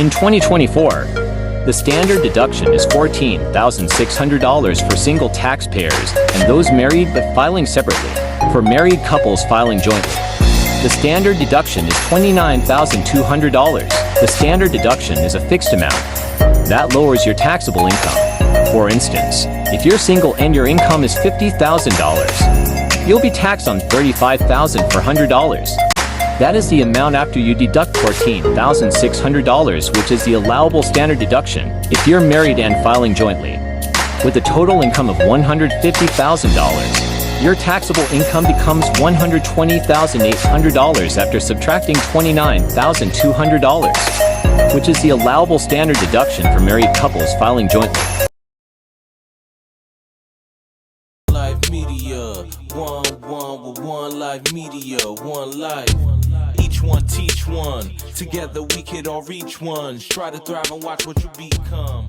In 2024, the standard deduction is $14,600 for single taxpayers and those married but filing separately, for married couples filing jointly. The standard deduction is $29,200. The standard deduction is a fixed amount that lowers your taxable income. For instance, if you're single and your income is $50,000, you'll be taxed on $35,400. That is the amount after you deduct $14,600, which is the allowable standard deduction if you're married and filing jointly. With a total income of $150,000, your taxable income becomes $120,800 after subtracting $29,200, which is the allowable standard deduction for married couples filing jointly. Life media, one life media, one life. Each one teach one. Together we could all reach one. Try to thrive and watch what you become.